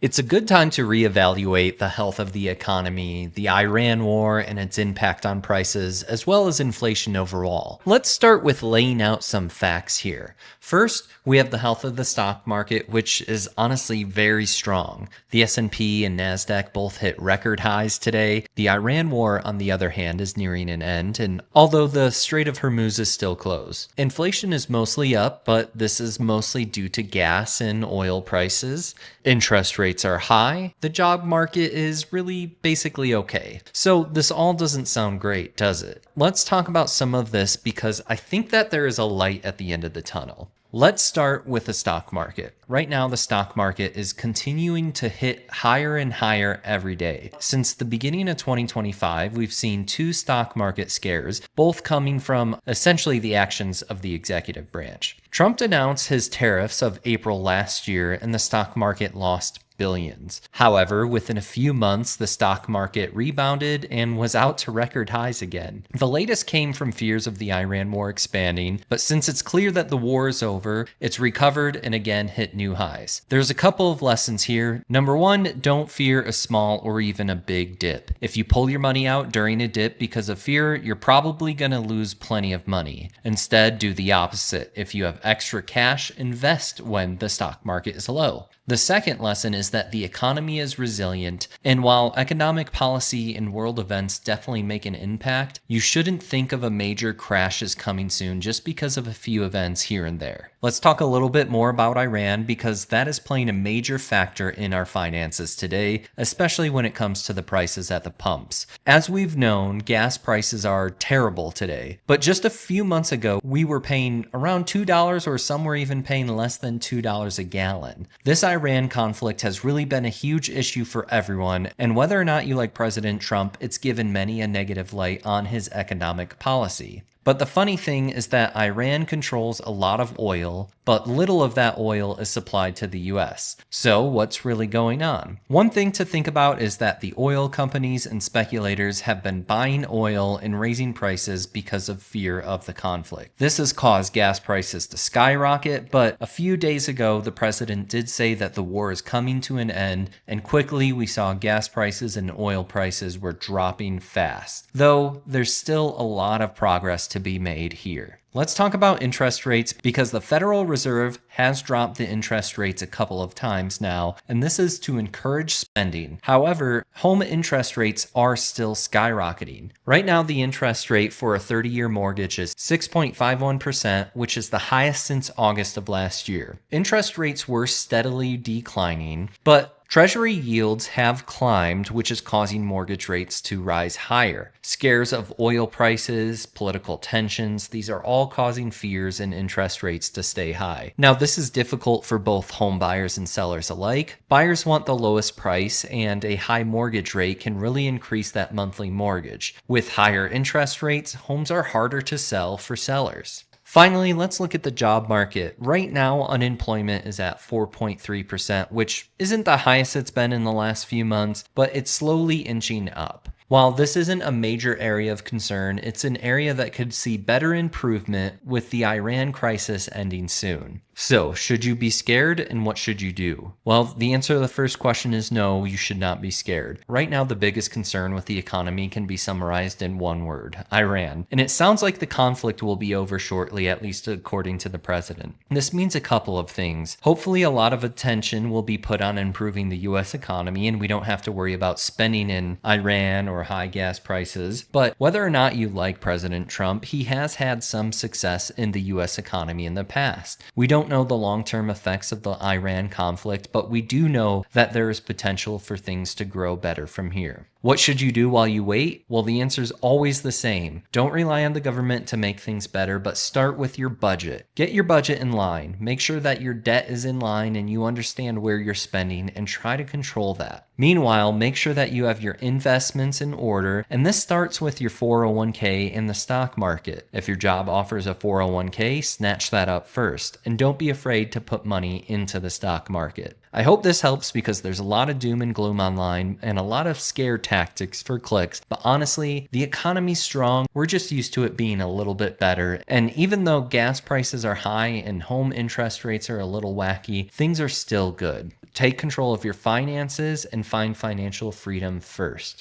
It's a good time to reevaluate the health of the economy, the Iran war, and its impact on prices, as well as inflation overall. Let's start with laying out some facts here. First, we have the health of the stock market, which is honestly very strong. The S&P and Nasdaq both hit record highs today. The Iran war, on the other hand, is nearing an end, and although the Strait of Hormuz is still closed. Inflation is mostly up, but this is mostly due to gas and oil prices. Interest rates are high. The job market is really basically okay. So this all doesn't sound great, does it? Let's talk about some of this because I think that there is a light at the end of the tunnel. Let's start with the stock market. Right now, the stock market is continuing to hit higher and higher every day. Since the beginning of 2025, we've seen two stock market scares, both coming from essentially the actions of the executive branch. Trump announced his tariffs of April last year, and the stock market lost billions. However, within a few months, the stock market rebounded and was out to record highs again. The latest came from fears of the Iran war expanding, but since it's clear that the war is over, it's recovered and again hit new highs. There's a couple of lessons here. Number one, don't fear a small or even a big dip. If you pull your money out during a dip because of fear, you're probably going to lose plenty of money. Instead, do the opposite. If you have extra cash, invest when the stock market is low. The second lesson is that the economy is resilient, and while economic policy and world events definitely make an impact, you shouldn't think of a major crash as coming soon just because of a few events here and there. Let's talk a little bit more about Iran because that is playing a major factor in our finances today, especially when it comes to the prices at the pumps. As we've known, gas prices are terrible today, but just a few months ago, we were paying around $2 or some were even paying less than $2 a gallon. This Iran conflict has really been a huge issue for everyone, and whether or not you like President Trump, it's given many a negative light on his economic policy. But the funny thing is that Iran controls a lot of oil, but little of that oil is supplied to the US. So what's really going on? One thing to think about is that the oil companies and speculators have been buying oil and raising prices because of fear of the conflict. This has caused gas prices to skyrocket, but a few days ago, the president did say that the war is coming to an end, and quickly we saw gas prices and oil prices were dropping fast. Though there's still a lot of progress to be made here. Let's talk about interest rates because the Federal Reserve has dropped the interest rates a couple of times now, and this is to encourage spending. However, home interest rates are still skyrocketing. Right now, the interest rate for a 30-year mortgage is 6.51%, which is the highest since August of last year. Interest rates were steadily declining, but Treasury yields have climbed, which is causing mortgage rates to rise higher. Scares of oil prices, political tensions, these are all causing fears and interest rates to stay high. Now, this is difficult for both home buyers and sellers alike. Buyers want the lowest price, and a high mortgage rate can really increase that monthly mortgage. With higher interest rates, homes are harder to sell for sellers. Finally, let's look at the job market. Right now, unemployment is at 4.3%, which isn't the highest it's been in the last few months, but it's slowly inching up. While this isn't a major area of concern, it's an area that could see better improvement with the Iran crisis ending soon. So, should you be scared, and what should you do? Well, the answer to the first question is no, you should not be scared. Right now, the biggest concern with the economy can be summarized in one word: Iran. And it sounds like the conflict will be over shortly, at least according to the president. This means a couple of things. Hopefully, a lot of attention will be put on improving the US economy, and we don't have to worry about spending in Iran or high gas prices. But whether or not you like President Trump, he has had some success in the US economy in the past. We don't know the long-term effects of the Iran conflict, but we do know that there is potential for things to grow better from here. What should you do while you wait? Well, the answer is always the same. Don't rely on the government to make things better, but start with your budget. Get your budget in line. Make sure that your debt is in line and you understand where you're spending, and try to control that. Meanwhile, make sure that you have your investments in order, and this starts with your 401k in the stock market. If your job offers a 401k, snatch that up first, and don't be afraid to put money into the stock market. I hope this helps because there's a lot of doom and gloom online and a lot of scare tactics for clicks. But honestly, the economy's strong. We're just used to it being a little bit better. And even though gas prices are high and home interest rates are a little wacky, things are still good. Take control of your finances and find financial freedom first.